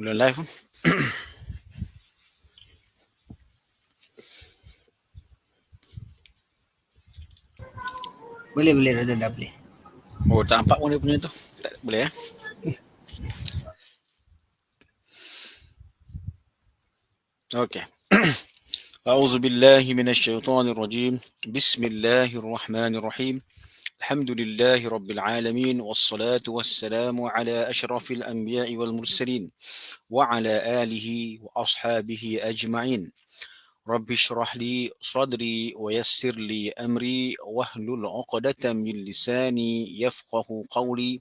Udah live. Boleh Rada dah boleh. Oh, tak nampak pun dia punya tu. Tak boleh ya. Okey. أعوذ بالله من الشيطان الرجيم. بسم الله الرحمن الرحيم. الحمد لله رب العالمين والصلاة والسلام على أشرف الأنبياء والمرسلين وعلى آله وأصحابه أجمعين. رب اشرح لي صدري ويسر لي أمري واحلل عقدة من لساني يفقه قولي.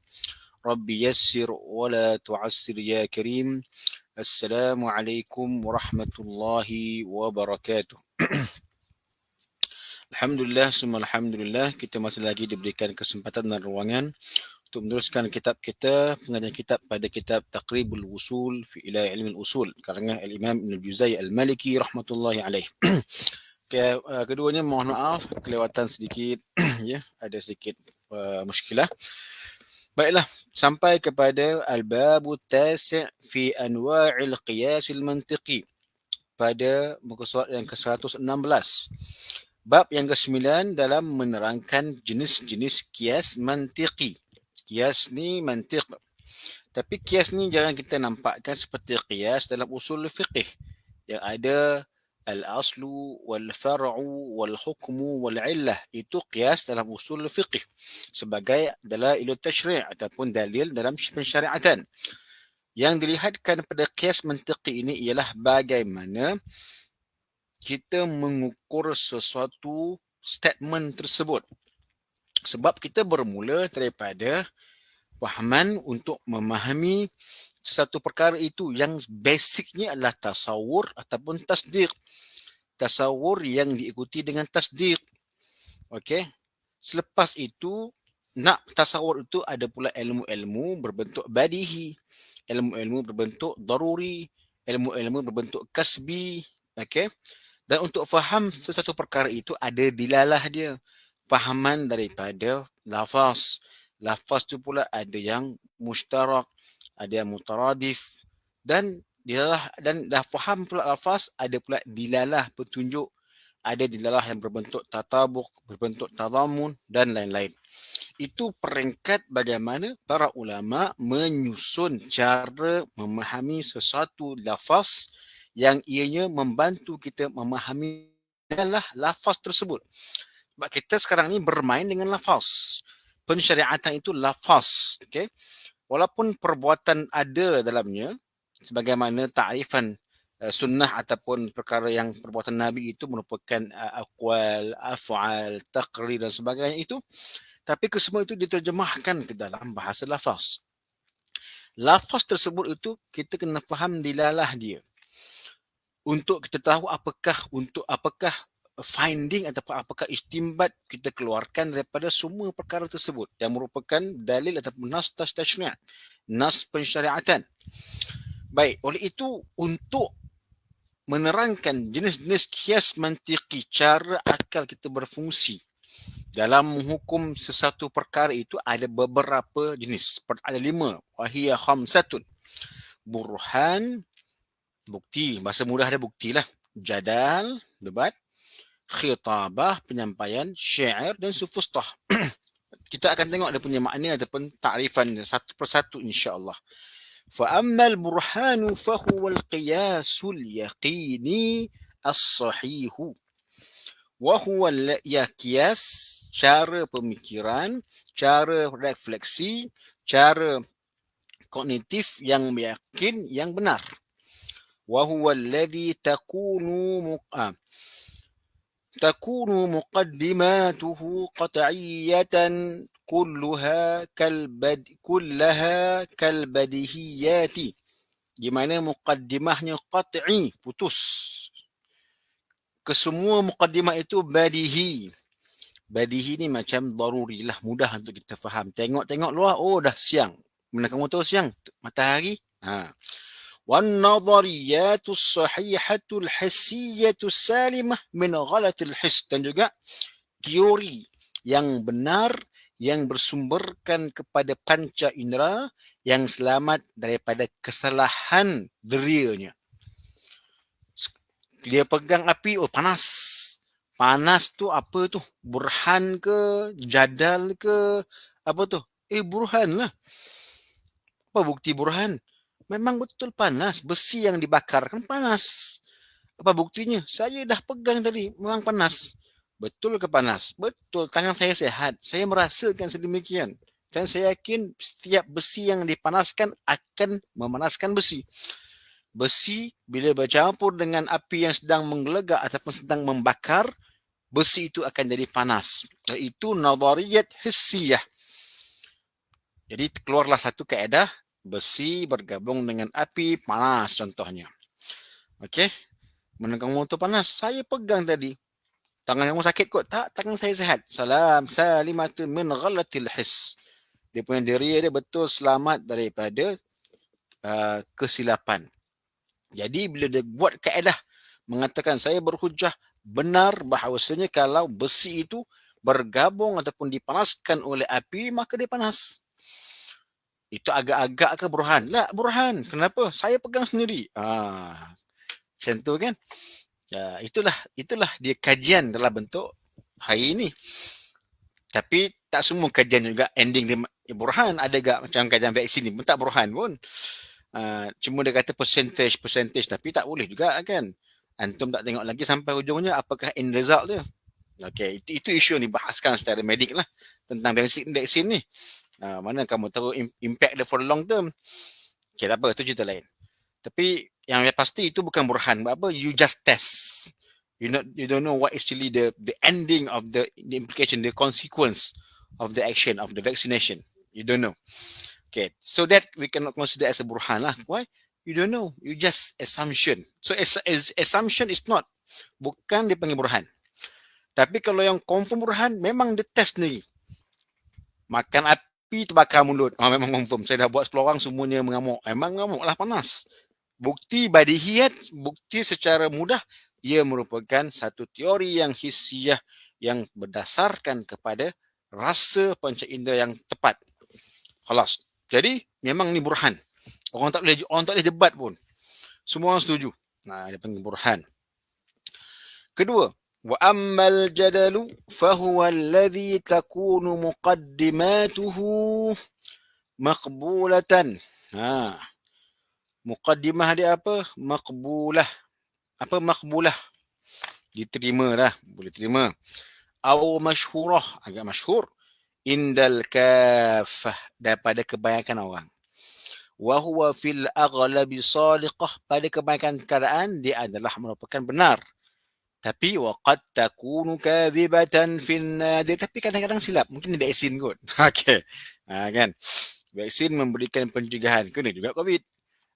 رب يسر ولا تعسر يا كريم. السلام عليكم ورحمة الله وبركاته. Alhamdulillah, summa alhamdulillah, kita masih lagi diberikan kesempatan dan ruangan untuk meneruskan kitab kita, pengajian kitab pada kitab Taqribul Usul fi ila ilmi usul karangan Al-Imam Ibn Juzai Al-Maliki rahmatullahi alaih. Okay, keduanya mohon maaf kelewatan sedikit ya, ada sedikit muskilah. Baiklah, sampai kepada Al-Babu Tasi' fi Anwa'il Qiyasil Mantiqi pada muka surat yang ke-116. Bab yang ke-9 dalam menerangkan jenis-jenis kias mantiqi. Kias ni mantiq. Tapi kias ni jangan kita nampakkan seperti kias dalam usul fiqih yang ada al-aslu wal-far'u wal-hukmu wal-illah. Itu kias dalam usul fiqih sebagai dalailut tashri' ataupun dalil dalam pensyariatan. Yang dilihatkan pada kias mantiqi ini ialah bagaimana kita mengukur sesuatu statement tersebut. Sebab kita bermula daripada fahaman untuk memahami sesuatu perkara itu yang basicnya adalah tasawur ataupun tasdiq. Tasawur yang diikuti dengan tasdiq. Okey. Selepas itu, nak tasawur itu ada pula ilmu-ilmu berbentuk badihi, ilmu-ilmu berbentuk daruri, ilmu-ilmu berbentuk kasbi. Okey. Dan untuk faham sesuatu perkara itu ada dilalah dia. Fahaman daripada lafaz. Lafaz tu pula ada yang mushtarak, ada yang mutaradif. Dan dilalah, dan dah faham pula lafaz, ada pula dilalah petunjuk. Ada dilalah yang berbentuk tatabuk, berbentuk tadamun dan lain-lain. Itu peringkat bagaimana para ulama menyusun cara memahami sesuatu lafaz yang ianya membantu kita memahami adalah lafaz tersebut. Sebab kita sekarang ni bermain dengan lafaz. Pensyariatan itu lafaz. Okay? Walaupun perbuatan ada dalamnya, sebagaimana ta'rifan sunnah ataupun perkara yang perbuatan Nabi itu merupakan aqwal, af'al, taqrir dan sebagainya itu, tapi kesemua itu diterjemahkan ke dalam bahasa lafaz. Lafaz tersebut itu kita kena faham dilalah dia. Untuk kita tahu apakah finding ataupun apakah istimbat kita keluarkan daripada semua perkara tersebut yang merupakan dalil ataupun nas tashri', nas pensyariatan. Baik, oleh itu untuk menerangkan jenis-jenis kias mantiqi, cara akal kita berfungsi dalam menghukum sesuatu perkara itu ada beberapa jenis. Ada 5. Wahiyya khamsatun. Burhan, bukti. Bahasa mudah ada bukti lah. Jadal, debat. Khitabah, penyampaian. Syair dan sufustah. Kita akan tengok dia punya makna ataupun ta'rifan satu persatu insya-Allah. فأما البرهان فهو القياس اليقيني الصحيح وهو ya kias, cara pemikiran, cara refleksi, cara kognitif yang yakin, yang benar. وهو الذي تكون مقدماته قطعية كلها كالبديهيات. Di mana muqaddimahnya qat'i, putus. Kesemua muqaddimah itu badihi. Badihi ni macam daruri lah, mudah untuk kita faham. Tengok luar, oh dah siang. Mana kamu tahu siang? Matahari. وَالنَّظَرِيَّاتُ الصَّحِيحَةُ الْحِسِّيَّةُ السَّالِمَةُ مِنْ غَلَطِ الْحِسِّ. Dan juga teori yang benar yang bersumberkan kepada panca indera yang selamat daripada kesalahan derianya. Dia pegang api, oh panas. Panas tu apa tu? Burhan ke? Jadal ke? Apa tu? Burhan lah. Apa bukti burhan? Memang betul panas. Besi yang dibakar kan panas. Apa buktinya? Saya dah pegang tadi. Memang panas. Betul ke panas? Betul. Tangan saya sehat. Saya merasakan sedemikian. Dan saya yakin setiap besi yang dipanaskan akan memanaskan besi. Besi bila bercampur dengan api yang sedang menggelegak ataupun sedang membakar, besi itu akan jadi panas. Itu nadhariyat hissiyah. Jadi keluarlah satu kaedah, besi bergabung dengan api panas contohnya. Okey. Mana kamu tu panas? Saya pegang tadi. Tangan kamu sakit kot? Tak, tangan saya sehat. Salam salimatun min ghalatil hiss. Dia punya diri dia betul selamat daripada kesilapan. Jadi bila dia buat kaedah mengatakan saya berhujah benar bahawasanya kalau besi itu bergabung ataupun dipanaskan oleh api maka dia panas. Itu agak-agak ke burhan? Tak, burhan. Kenapa? Saya pegang sendiri. Macam tu kan? Itulah dia kajian dalam bentuk hari ini. Tapi tak semua kajian juga ending dia burhan. Ada juga macam kajian vaksin ni pun tak burhan pun. Cuma dia kata percentage tapi tak boleh juga kan. Antum tak tengok lagi sampai hujungnya apakah end result dia. Okay, itu isu yang dibahaskan secara medik lah tentang vaksin ni. Mana kamu tahu impact dia for long term. Okay, tak apa, itu cerita lain. Tapi yang pasti itu bukan burhan. Apa? You just test. You don't know what is actually the ending of the implication, the consequence of the action of the vaccination. You don't know. Okay, so that we cannot consider as a burhan lah. Why? You don't know. You just assumption. So assumption is not. Bukan dipanggil burhan. Tapi kalau yang confirm burhan, memang dia test ni. Makan api terbakar mulut. Memang confirm. Saya dah buat 10 orang semuanya mengamuk. Memang mengamuk lah panas. Bukti badihiyat, bukti secara mudah, ia merupakan satu teori yang hissiyah yang berdasarkan kepada rasa panca indera yang tepat. Khalas. Jadi memang ni burhan. Orang tak boleh debat pun. Semua orang setuju. Dia panggil burhan. Kedua, wa ammal jadalu fahuwa alladhi takunu muqaddimatuhu maqbulatan. Muqaddimah dia apa? Maqbulah. Apa maqbulah? Diterima lah. Boleh terima. Aw masyhurah. Agak masyhur. Indal kafah. Daripada kebanyakan orang. Wa huwa fil aghlabi sadiqah. Pada kebanyakan keadaan, dia adalah merupakan benar. Tapi waqad takunu kadhibatan fin nadir. Tapi kadang-kadang silap. Mungkin dia vaksin kot. Okey. Kan? Vaksin memberikan pencegahan. Kena juga COVID.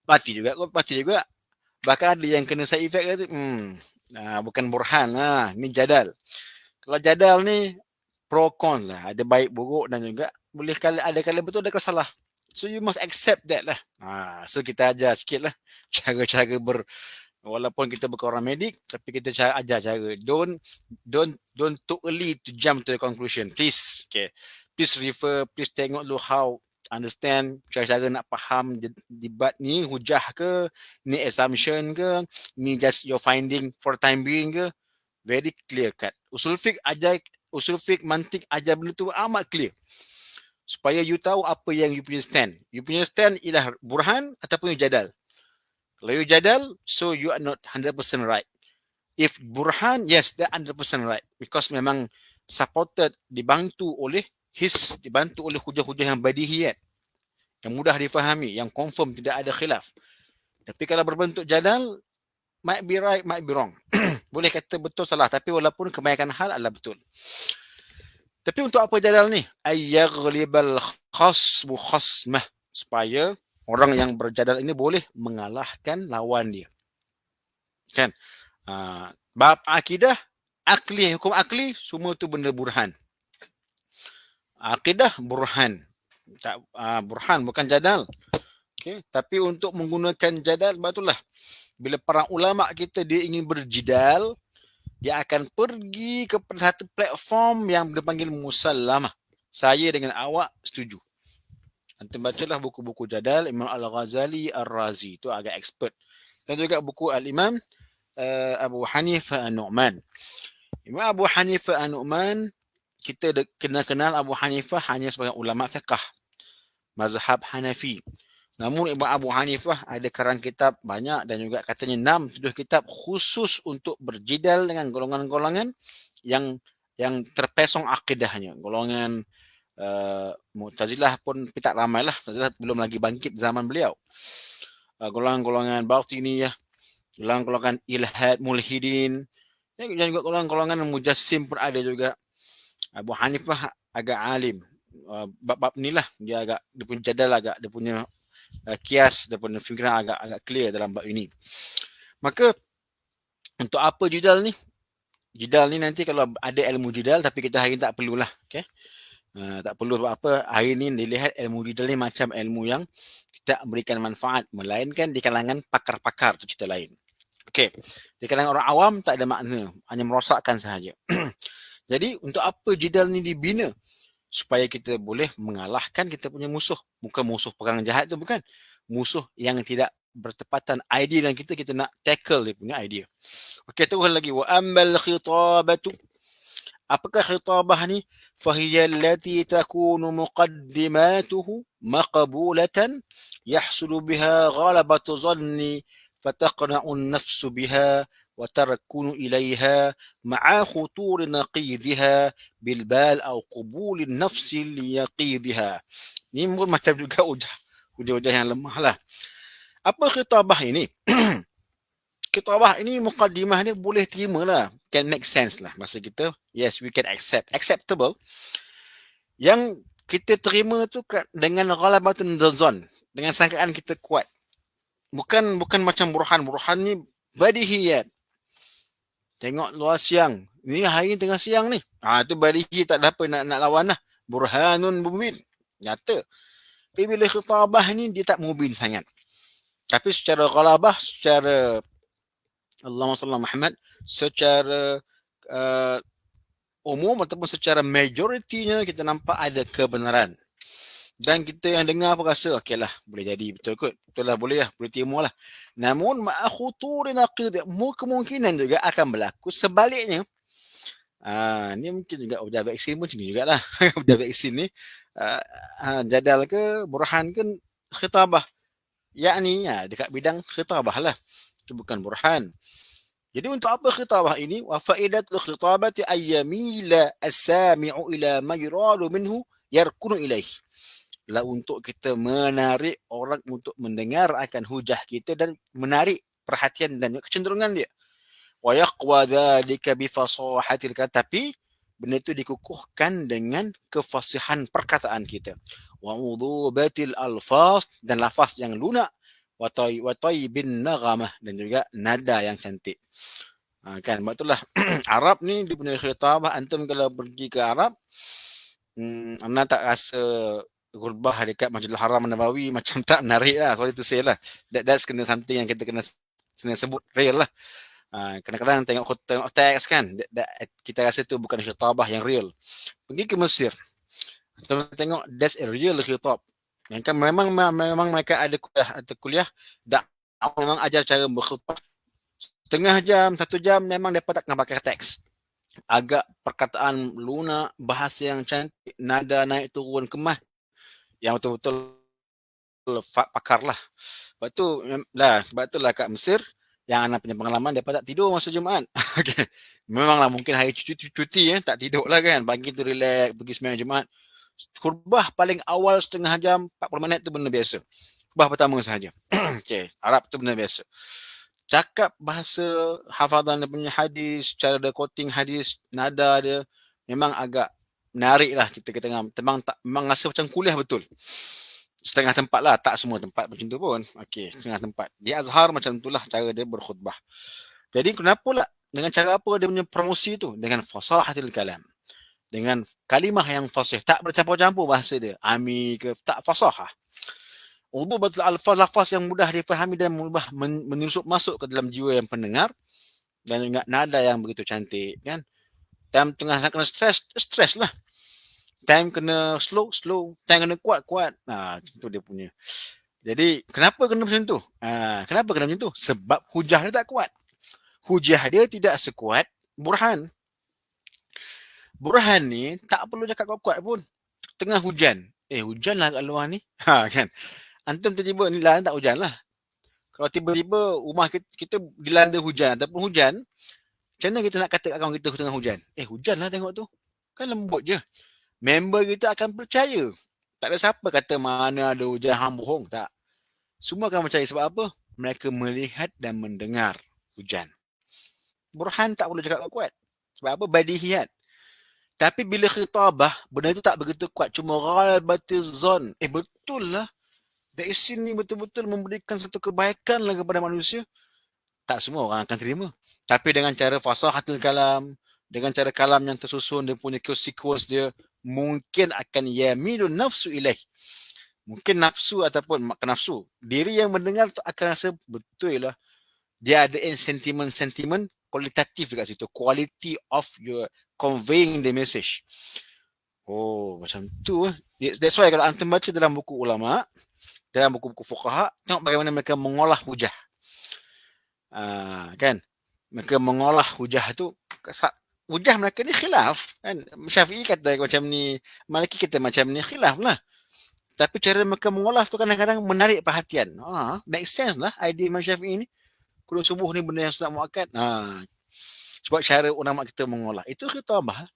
Mati juga. Bahkan ada yang kena side effect kata, bukan burhan lah, ni jadal. Kalau jadal ni pro con lah, ada baik buruk dan juga boleh ada kala betul, ada kala salah. So you must accept that lah. So kita ajar sikit lah cara-cara walaupun kita bukan orang medik, tapi kita ajar cara. Don't too early to jump to the conclusion. Please, okay. Please tengok dulu how understand cara-cara nak faham debat ni hujah ke, ni assumption ke, ni just your finding for time being ke. Very clear cut. Usul fiqh mantik ajar benda tu amat clear. Supaya you tahu apa yang you punya stand. You punya stand ialah burhan ataupun you jadal. Kalau you jadal, so you are not 100% right. If burhan, yes, they're 100% right. Because memang supported, dibantu oleh hujah-hujah yang badihiyat, yang mudah difahami, yang confirm, tidak ada khilaf. Tapi kalau berbentuk jadal, might be right, might be wrong. Boleh kata betul salah, tapi walaupun kebanyakan hal adalah betul. Tapi untuk apa jadal ni? Ayyaghlibal khasmu khasmah. Supaya orang yang berjadal ini boleh mengalahkan lawan dia. Kan? Bab akidah, hukum akli, semua tu benda burhan. Akidah burhan. Burhan bukan jadal. Okay. Tapi untuk menggunakan jadal, betullah. Bila para ulama kita dia ingin berjidal, dia akan pergi kepada satu platform yang dipanggil musallamah. Saya dengan awak setuju. Antum bacalah buku-buku jadal Imam Al-Ghazali Ar-Razi, itu agak expert. Dan juga buku Al-Imam Abu Hanifah An-Nu'man. Imam Abu Hanifah An-Nu'man, kita kenal Abu Hanifah hanya sebagai ulama fiqh mazhab Hanafi. Namun Imam Abu Hanifah ada karang kitab banyak dan juga katanya 6-7 kitab khusus untuk berjidal dengan golongan-golongan yang terpesong akidahnya. Golongan Mu'tazilah pun tak ramai lah. Mu'tazilah belum lagi bangkit zaman beliau. Golongan-golongan Batiniyah, golongan-golongan ilhad, mulhidin, dan juga golongan-golongan mujassim pun ada juga. Abu Hanifah agak alim. Bab-bab ni lah dia agak, dia punya jadal agak, dia punya kias, dia punya fikiran agak clear dalam bab ini. Maka untuk apa jidal ni? Jidal ni nanti kalau ada ilmu jidal, tapi kita hari ni tak perlulah. Okay? Tak perlu sebab apa, hari ni dilihat ilmu jidal ni macam ilmu yang tidak memberikan manfaat, melainkan di kalangan pakar-pakar, tu cerita lain. Okay. Di kalangan orang awam tak ada makna, hanya merosakkan sahaja. Jadi untuk apa jidal ni dibina? Supaya kita boleh mengalahkan kita punya musuh. Bukan musuh perang jahat tu, bukan. Musuh yang tidak bertepatan idea dengan kita nak tackle dia punya idea. Okey, terus lagi. Wa ammal khitabatu. Apakah khitabah ni? Fahiya allati takunu muqaddimatuhu maqbulatan yahsulu biha ghalabatu zanni fataqna'u an-nafsu biha وتركن إليها مع خطور نقيضها بالبال أو قبول النفس ليقيضها. Ini pun macam juga hujah yang lemah lah. Apa khitabah ini? Khitabah ini, muqaddimah ni boleh terima lah. Can make sense lah masa kita. Yes, we can accept. Acceptable. Yang kita terima tu dengan ghalabatun dzan, dengan sangkaan kita kuat. Bukan macam burhan. Burhan ni badihiyat. Tengok luar siang. Ni hari tengah siang ni. Tu barihi tak ada apa nak lawan lah. Burhanun mubin. Nyata. Tapi bila khitabah ni dia tak mubin sangat. Tapi secara ghalabah, secara Allahumma salli Muhammad, secara umum ataupun secara majoritinya kita nampak ada kebenaran. Dan kita yang dengar pun rasa okey lah, boleh jadi betul kot. Betul lah, boleh lah, boleh terima lah. Namun ma'akhuturin aqid, kemungkinan juga akan berlaku sebaliknya. Ni mungkin juga ujar vaksin pun macam ni jugalah. Ujar vaksin ni jadal ke burhan ke khitabah. Yakni dekat bidang khitabah lah. Itu bukan burhan. Jadi untuk apa khitabah ini? Wa faidatul khitabati ayyamila as-sami'u ila ma yuradu minhu yarkunu ilaih. Lah untuk kita menarik orang untuk mendengar akan hujah kita dan menarik perhatian dan kecenderungan dia. Wa yaqwa dhalika bi fasahatil kalam, tapi benda itu dikukuhkan dengan kefasihan perkataan kita. Wa udhubatil alfaz, dan lafaz yang lunak, wa tayyibin naghamah, dan juga nada yang cantik. Kan itulah Arab ni dia punya khitabah. Antum kalau pergi ke Arab, anda tak rasa gurbah dekat Masjidil Haram Nabawi macam tak menarik lah. Sorry to say lah. That's kena something yang kita kena sebut real lah. Kadang-kadang tengok teks kan, kita rasa tu bukan khitabah yang real. Pergi ke Mesir, tengok that's a real khitab. Yang kan memang mereka ada kuliah memang ajar cara berkhutbah. Setengah jam, 1 jam memang mereka tak kena pakai teks. Agak perkataan lunak, bahasa yang cantik, nada naik turun kemas, yang betul-betul pakar lah. Sebab tu lah kat Mesir, yang anak punya pengalaman, mereka tak tidur masa Jumaat. Okay. Memanglah mungkin hari cuti tak tidur lah kan. Pagi tu relax, pergi sembahyang Jumaat. Khutbah paling awal setengah jam, 40 minit tu benda biasa. Khutbah pertama sahaja. Okay. Arab tu benda biasa. Cakap bahasa, hafazan dia punya hadis, cara dia quoting hadis, nada dia, memang agak menarik lah kita tengah. Memang rasa macam kuliah betul. Setengah tempat lah, tak semua tempat macam tu pun. Okey, setengah tempat. Di Azhar macam itulah cara dia berkhutbah. Jadi kenapa lah, dengan cara apa dia punya promosi tu? Dengan fasahatil kalam. Dengan kalimah yang fasih, tak bercampur-campur bahasa dia. Ami ke, tak fasahah. Udhubatul alfaz yang mudah difahami dan mudah menyusup masuk ke dalam jiwa yang pendengar. Dan juga nada yang begitu cantik kan. Dalam tengah kena stres lah. Time kena slow, time kena kuat. Itu dia punya. Jadi kenapa kena macam tu? Kenapa kena macam tu? Sebab hujah dia tak kuat. Hujah dia tidak sekuat burhan. Burhan ni tak perlu cakap kuat-kuat pun. Tengah hujan. Hujan lah kat luar ni. Kan? Antum tiba-tiba ni lah tak hujan lah. Kalau tiba-tiba rumah kita dilanda hujan ataupun hujan, macam mana kita nak kata kat kawan kita tengah hujan? Hujan lah tengok tu. Kan lembut je. Member kita akan percaya. Tak ada siapa kata mana ada hujan hang bohong. Tak. Semua akan percaya sebab apa? Mereka melihat dan mendengar hujan. Burhan tak perlu cakap kuat. Sebab apa? Badihiat. Tapi bila khitabah, benda itu tak begitu kuat. Cuma ghalabatil zon. Betul lah. Vaksin ni betul-betul memberikan satu kebaikan lah kepada manusia. Tak semua orang akan terima. Tapi dengan cara fasahatul kalam, dengan cara kalam yang tersusun, dia punya sequence dia, mungkin akan yamilun nafsu ilaih. Mungkin nafsu ataupun makan nafsu. Diri yang mendengar tu akan rasa betul lah. Dia ada sentimen kualitatif dekat situ. Quality of your conveying the message. Macam tu. That's why kalau antum baca dalam buku ulama, dalam buku-buku fuqaha, tengok bagaimana mereka mengolah hujah. Kan? Mereka mengolah hujah tu. Hujah mereka ni khilaf. Kan? Syafi'i kata macam ni, Maliki kata macam ni, khilaf lah. Tapi cara mereka mengolah tu kadang-kadang menarik perhatian. Make sense lah idea Imam Syafi'i ni. Kudu subuh ni benda yang sunat muakkad. Sebab cara ulama kita mengolah. Itu khitabah.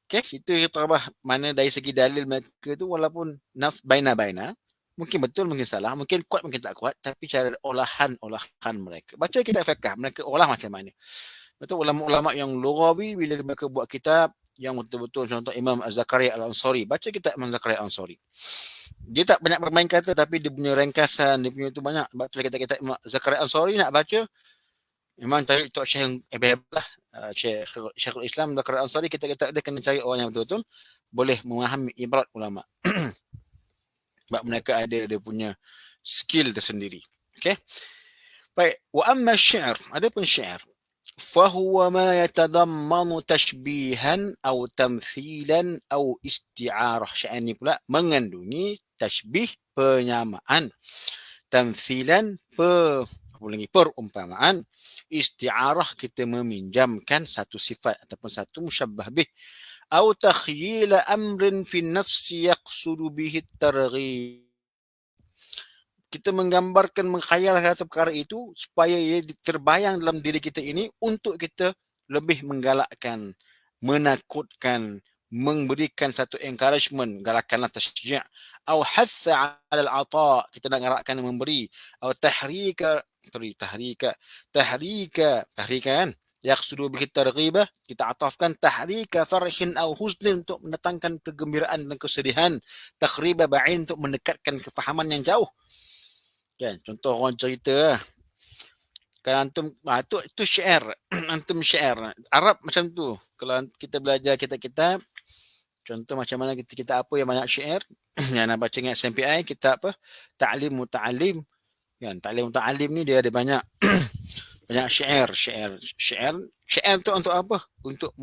Okay, itu khitabah. Mana dari segi dalil mereka tu walaupun baina-baina, mungkin betul, mungkin salah, mungkin kuat, mungkin tak kuat, tapi cara olahan mereka. Baca kitab fiqh, mereka olah macam mana. Betul, ulama-ulama yang lughawi bila mereka buat kitab yang betul-betul, contoh Imam Az-Zakaria Al-Ansari, baca kitab Imam Zakaria Al-Ansari. Dia tak banyak bermain kata, tapi dia punya ringkasan, dia punya tu banyak. Baca kitab Imam Zakaria Al-Ansari nak baca, memang cari Tok Syekh yang lah, Syekhul Islam Zakaria Al-Ansari, kita dia kena cari orang yang betul-betul boleh memahami ibarat ulama. Sebab mereka ada dia punya skill tersendiri. Okay. Baik. Wa amma syair. Ada pun syair. Fahuwa ma yatadammanu tashbihan atau tamthilan atau isti'arah. Syair ni pula mengandungi tashbih, penyamaan. Tamthilan, perumpamaan. Isti'arah, kita meminjamkan satu sifat ataupun satu musyabbah bih. Atau takhyila amrin fi nafsi yaqsudu bihi targhib. Kita menggambarkan, mengkhayalkan satu perkara itu supaya ia terbayang dalam diri kita ini untuk kita lebih menggalakkan, menakutkan, memberikan satu encouragement, galakanlah tasji', atau hatha 'ala al-'ata', kita nak galakkan memberi, atau tahrikan yaqsudu bihi targhibah, kita atafkan tahrika farhin au huznin, untuk mendatangkan kegembiraan dan kesedihan, takhriba ba'in, untuk mendekatkan kefahaman yang jauh. Kan, contoh orang cerita kan, antum tu syair. Antum syair Arab macam tu. Kalau kita belajar kitab-kitab, contoh macam mana kita apa yang banyak syair yang nak baca dengan SMPI, kita apa, Ta'lim Muta'alim kan. Ta'lim Muta'alim ni dia ada banyak banyak syair tu untuk apa? Untuk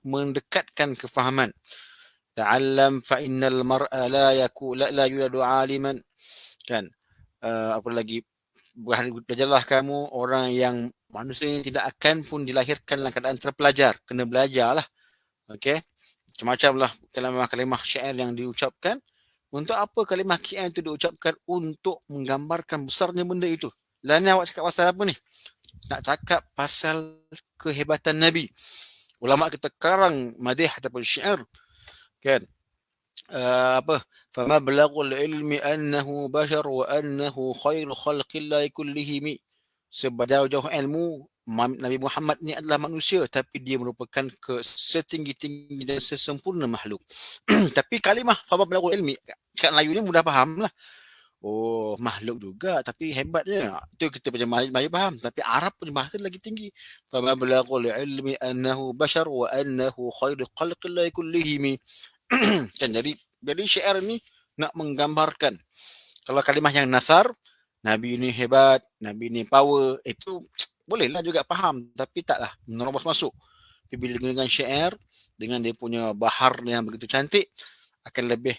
mendekatkan kefahaman. Ta'allam fa innal mar'a la yuladu 'aliman kan. Apa lagi, belajarlah kamu, orang yang manusia yang tidak akan pun dilahirkan dalam keadaan terpelajar, kena belajarlah. Okey, macam-macam lah kalimah syair yang diucapkan. Untuk apa kalimah syair itu diucapkan? Untuk menggambarkan besarnya benda itu. Lain awak cakap pasal apa ni? Nak cakap pasal kehebatan Nabi. Ulama kita karang madih ataupun syair kan. Fama balaghul ilmi annahu bashar wa annahu khairu khalqillahi kullihim. Sejauh-jauh ilmu, Nabi Muhammad ni adalah manusia, tapi dia merupakan setinggi-tinggi dan sesempurna makhluk. Tapi kalimah fama balaghul ilmi, kat Melayu ni mudah faham lah. Makhluk juga tapi hebatnya. Itu kita punya Melayu faham, tapi Arab punya bahasa lagi tinggi. Fama balaghul ilmi annahu bashar wa annahu khairu khalqillahi kullihim. Kan, jadi syair ni nak menggambarkan. Kalau kalimah yang nasar, Nabi ni hebat, Nabi ni power, itu bolehlah juga faham, tapi taklah menerobos masuk. Tapi bila dengan syair, dengan dia punya bahar yang begitu cantik, akan lebih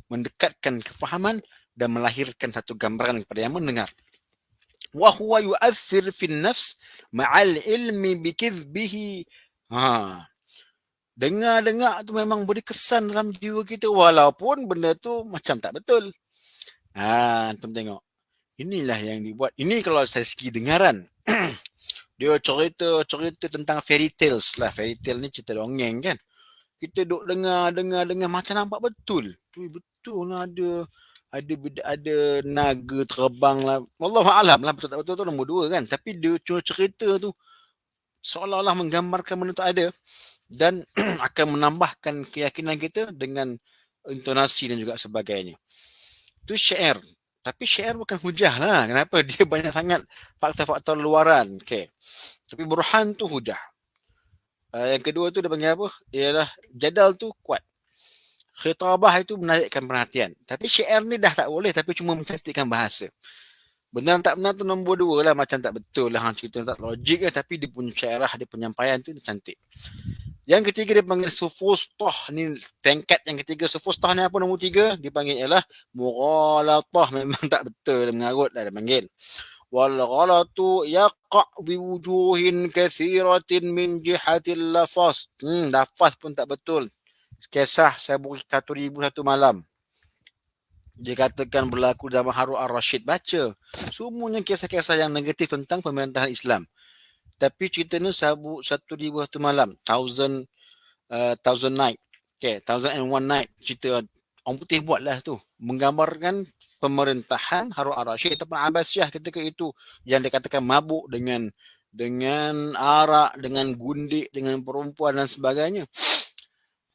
mendekatkan kefahaman dan melahirkan satu gambaran kepada yang mendengar. Wa huwa yu'athir fi nafs ma'al ilmi bikizbihi. Ha, dengar-dengar tu memang beri kesan dalam jiwa kita walaupun benda tu macam tak betul. Antum tengok. Inilah yang dibuat. Ini kalau saya segi dengaran. Dia cerita tentang fairy tales lah. Fairy tale ni cerita dongeng kan. Kita duk dengar macam nampak betul. Betul lah ada naga terbang lah. Wallahualam lah betul tak betul tu nombor dua kan. Tapi dia cerita tu seolah-olah menggambarkan benda tu ada dan akan menambahkan keyakinan kita dengan intonasi dan juga sebagainya. Itu syair. Tapi syair bukan hujah lah. Kenapa? Dia banyak sangat fakta-fakta luaran. Okay. Tapi burhan tu hujah. Yang kedua tu dia panggil apa? Ialah jadal tu kuat. Khitabah itu menarikkan perhatian. Tapi syair ni dah tak boleh. Tapi cuma mencantikkan bahasa. Benar tak benar tu nombor dua lah. Macam tak betul lah. Cerita tak logik lah. Tapi dia punya syairah, dia penyampaian tu dia cantik. Yang ketiga dia panggil sufustah. Ni tingkat yang ketiga. Sufustah ni apa nombor tiga? Dia panggil ialah mughalatah. Memang tak betul. Dia mengarut lah dia panggil. Wal-ghalatu yaqa' biwujuhin kathiratin min jihatil lafaz. Lafaz pun tak betul. Kisah Sabuk 1001 Malam. Dia katakan berlaku dalam Harun Ar-Rasyid. Baca. Semuanya kisah-kisah yang negatif tentang pemerintahan Islam. Tapi cerita ni Sabuk 1001 Malam. Thousand Night. Okay, 1001 Night. Cerita orang putih buatlah tu. Menggambarkan pemerintahan Harun Ar-Rasyid ataupun Abbasiyah ketika itu. Yang dikatakan mabuk dengan arak, dengan gundik, dengan perempuan dan sebagainya.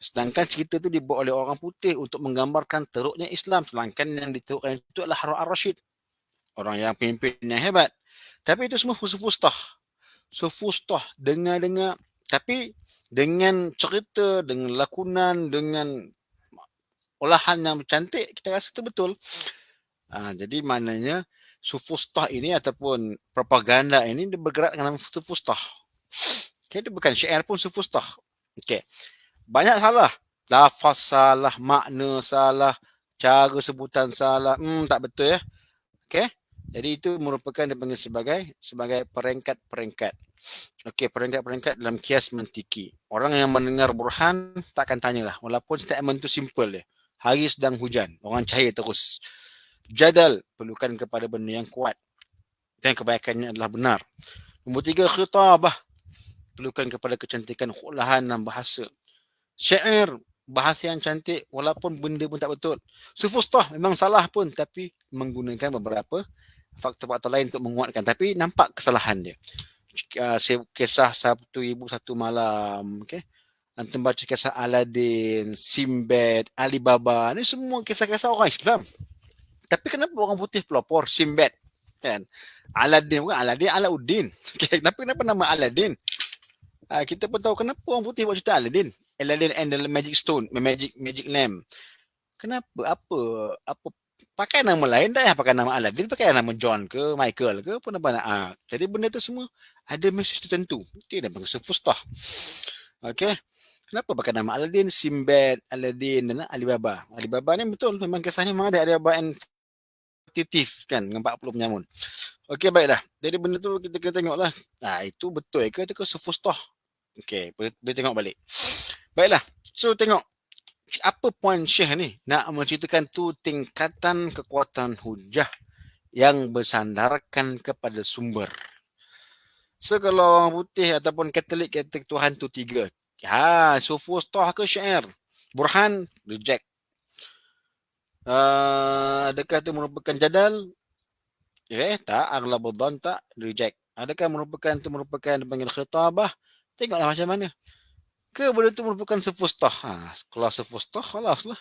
Sedangkan cerita tu dibuat oleh orang putih untuk menggambarkan teruknya Islam. Sedangkan yang diterukkan itu adalah Harun Ar-Rasyid. Orang yang pemimpin yang hebat. Tapi itu semua fustah. Sufustah. Dengar-dengar. Tapi dengan cerita, dengan lakonan, dengan olahan yang cantik, kita rasa itu betul. Jadi maknanya sufustah ini ataupun propaganda ini dia bergerak dengan sufustah. Okay, dia bukan syair pun sufustah. Okay. Banyak salah. Lafaz salah, makna salah, cara sebutan salah. Tak betul ya. Okay. Jadi itu merupakan dipanggil sebagai peringkat-peringkat. Okey, peringkat-peringkat dalam kias mantiki. Orang yang mendengar burhan takkan tanyalah. Walaupun statement tu simple dia. Hari sedang hujan. Orang cahaya terus. Jadal. Perlukan kepada benda yang kuat. Dan kebaikannya adalah benar. Nombor tiga, khitabah. Perlukan kepada kecantikan khulahan dan bahasa. Syair. Bahasa yang cantik. Walaupun benda pun tak betul. Sufustah. Memang salah pun. Tapi menggunakan beberapa faktor-faktor lain untuk menguatkan. Tapi nampak kesalahan dia. Kisah 1001 Malam. Okay. Antum baca kisah Aladdin, Sinbad, Alibaba. Ni semua kisah-kisah orang Islam. Tapi kenapa orang putih pelopor Sinbad? Kan? Aladdin bukan Aladdin, Alauddin. Okay. Tapi kenapa nama Aladdin? Kita pun tahu kenapa orang putih buat cerita Aladdin. Aladdin and the Magic Stone, Magic Lamp. Kenapa? Apa pakai nama lain dah ya, pakai nama Aladdin, pakai nama John ke Michael ke apa nak. Jadi benda tu semua ada mesej tertentu. Dia dah panggil sufustah. Okey. Kenapa pakai nama Aladdin, Sinbad, Aladdin dan Alibaba? Alibaba ni betul memang kisahnya memang ada Alibaba and Titif kan dengan 40 penyamun. Okey, baiklah. Jadi benda tu kita kena tengoklah. Itu betul ke itu ke sufustah? Okey, boleh tengok balik. Baiklah. So tengok apa poin Syekh ni nak menceritakan tu tingkatan kekuatan hujah yang bersandarkan kepada sumber. So kalau orang putih ataupun Katolik kata Tuhan tu tiga. Sufustah ke syair? Burhan reject. Adakah itu merupakan jadal? Tak. Aghlabuddhan tak, reject. Adakah merupakan dipanggil khitabah? Tengoklah macam mana. Ke benda itu merupakan sufustah? Kalau sufustah, khalas lah.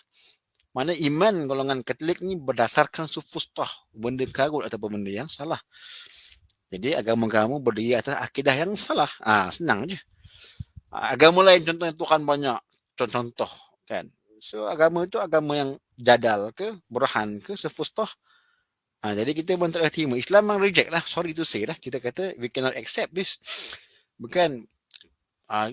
Mana iman golongan Katolik ni berdasarkan sufustah. Benda karut ataupun benda yang salah. Jadi agama kamu berdiri atas akidah yang salah. Senang je. Agama lain contohnya Tuhan banyak. Contoh kan. So agama itu agama yang jadal ke, burhan ke, sufustah. Jadi kita pun tak terima. Islam memang reject lah. Sorry to say lah. Kita kata we cannot accept this. Bukan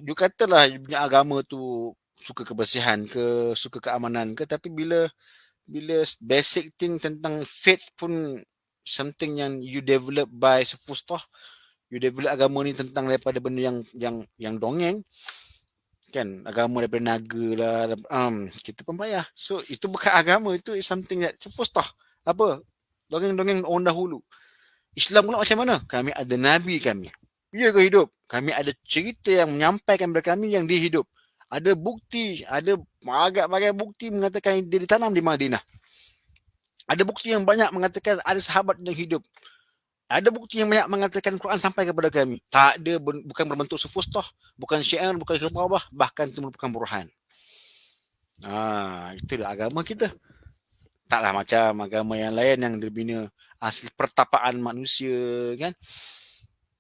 you katalah punya agama tu suka kebersihan ke, suka keamanan ke, tapi bila basic thing tentang faith pun something yang you develop by sepustah, you develop agama ni tentang daripada benda yang dongeng kan, agama daripada naga lah, kita pun payah. So itu bukan agama, itu is something that sepustah apa, dongeng-dongeng orang dahulu. Islam pula macam mana? Kami ada nabi kami. Dia ke hidup? Kami ada cerita yang menyampaikan kepada kami yang dia hidup. Ada bukti, ada agak-agak bukti mengatakan dia ditanam di Madinah. Ada bukti yang banyak mengatakan ada sahabat yang hidup. Ada bukti yang banyak mengatakan Quran sampai kepada kami. Tak ada, bukan berbentuk sufustah, bukan syair, bukan khitabah, bahkan itu merupakan burhan. Itulah agama kita. Taklah macam agama yang lain yang dibina asli pertapaan manusia kan.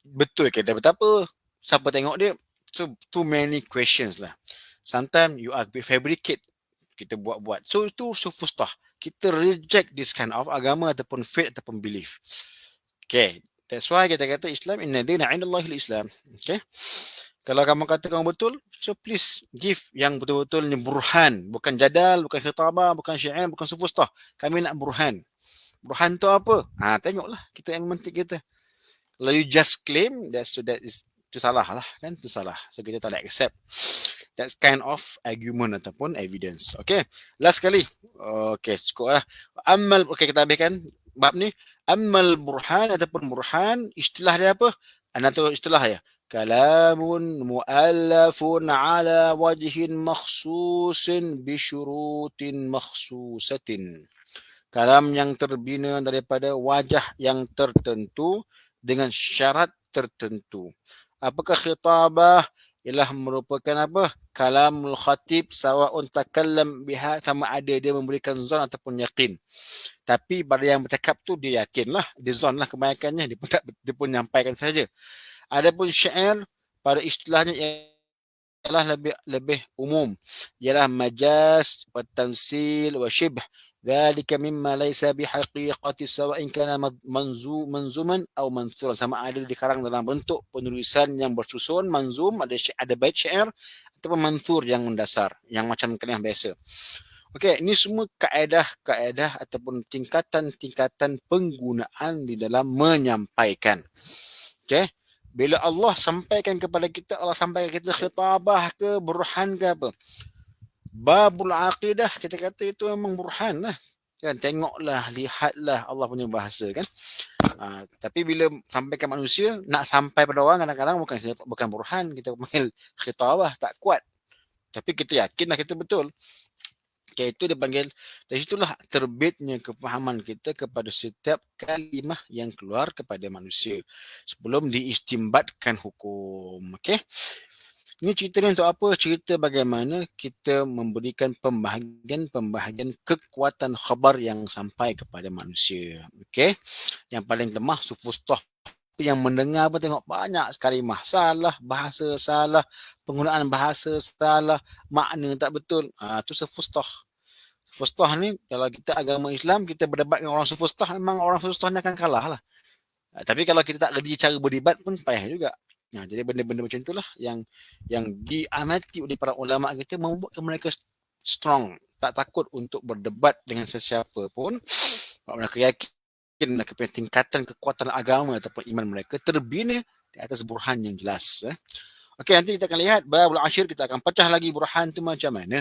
Betul kita betapa? Siapa tengok dia? So too many questions lah. Sometimes you are fabricate, kita buat-buat. So itu sufustah. Kita reject this kind of agama ataupun faith ataupun belief. Okay, that's why kita kata Islam inna dina indallahi al-Islam. Okay, kalau kamu kata kamu betul, so please give yang betul-betul ni burhan, bukan jadal, bukan khitabah, bukan syair, bukan sufustah. Kami nak burhan. Burhan tu apa? Tengoklah kita yang mentik kita. Kalau you just claim, that is itu salah lah kan, itu salah. So kita tak boleh accept that kind of argument ataupun evidence. Okay, last kali. Okay, cukup lah. Okay, kita habiskan bab ni. Ammal burhan ataupun burhan, istilah dia apa? Anda tahu istilah ya? Kalamun mu'allafun ala wajhin makhsusin bisyurutin makhsusatin. Kalam yang terbina daripada wajah yang tertentu dengan syarat tertentu. Apakah khitabah? Ialah merupakan apa? Kalamul khatib sawa'un takallam biha, sama ada dia memberikan zon ataupun yakin. Tapi pada yang bercakap tu dia yakin lah, dia zon lah kebanyakannya, dia pun nyampaikan saja. Adapun syair pada istilahnya ialah lebih umum, ialah majaz wa tansil wa shibh. Dzalika mimma laysa bihaqiqati sawa'in kana manzuman atau mansuran, sama ada dikarang dalam bentuk penulisan yang bersusun manzum, ada bait syair, ataupun mansur yang mendasar, yang macam kalimah biasa. Okey, ini semua kaedah ataupun tingkatan-tingkatan penggunaan di dalam menyampaikan. Okey, bila Allah sampaikan kepada kita, Allah sampaikan kita khitabah ke, burhan ke apa, babul aqidah, kita kata itu memang burhan lah kan. Tengoklah, lihatlah Allah punya bahasa kan. Tapi bila sampaikan manusia, nak sampai pada orang, kadang-kadang bukan burhan, kita panggil khitabah, tak kuat. Tapi kita yakinlah kita betul. Okay, itu dipanggil, dari situlah terbitnya kefahaman kita kepada setiap kalimah yang keluar kepada manusia sebelum diistimbatkan hukum. Okay, ini cerita ni untuk apa? Cerita bagaimana kita memberikan pembahagian kekuatan khabar yang sampai kepada manusia. Okay, yang paling lemah sufustah. Yang mendengar pun tengok banyak sekali masalah, bahasa salah, penggunaan bahasa salah, makna tak betul. Itu sufustah. Sufustah ni, kalau kita agama Islam, kita berdebat dengan orang sufustah, memang orang sufustah ni akan kalah lah. Tapi kalau kita tak reti cara berdebat pun payah juga. Jadi benda-benda macam itulah yang diamati oleh para ulama kita, membuatkan mereka strong, tak takut untuk berdebat dengan sesiapa pun. Mereka yakin kepada tingkatan kekuatan agama ataupun iman mereka terbina di atas burhan yang jelas. Okey, nanti kita akan lihat babul ashir, kita akan pecah lagi burhan tu macam mana.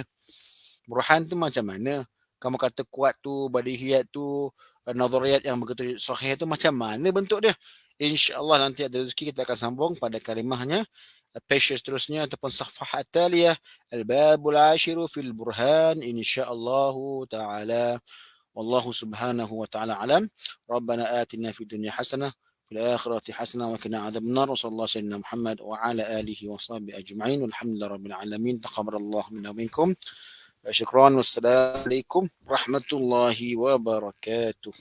Burhan tu macam mana? Kamu kata kuat tu, badihiyat tu, nazariyat yang begitu sahih tu macam mana bentuk dia? InsyaAllah nanti ada rezeki kita akan sambung pada kalimahnya, pages seterusnya ataupun safhah at-taliyah, al-babul ashiru fil burhan, insyaallah ta'ala. Wallahu subhanahu wa ta'ala alam. Rabbana atina fid dunya hasanah fil akhirati hasanah wa qina adzabannar. Wassallallahu sayyidina Muhammad wa ala alihi wa sahbihi ajma'in. Walhamdulillahi rabbil alamin. Taqabbalallahu minna wa minkum. Syukran. Wassalamu alaikum warahmatullahi wabarakatuh.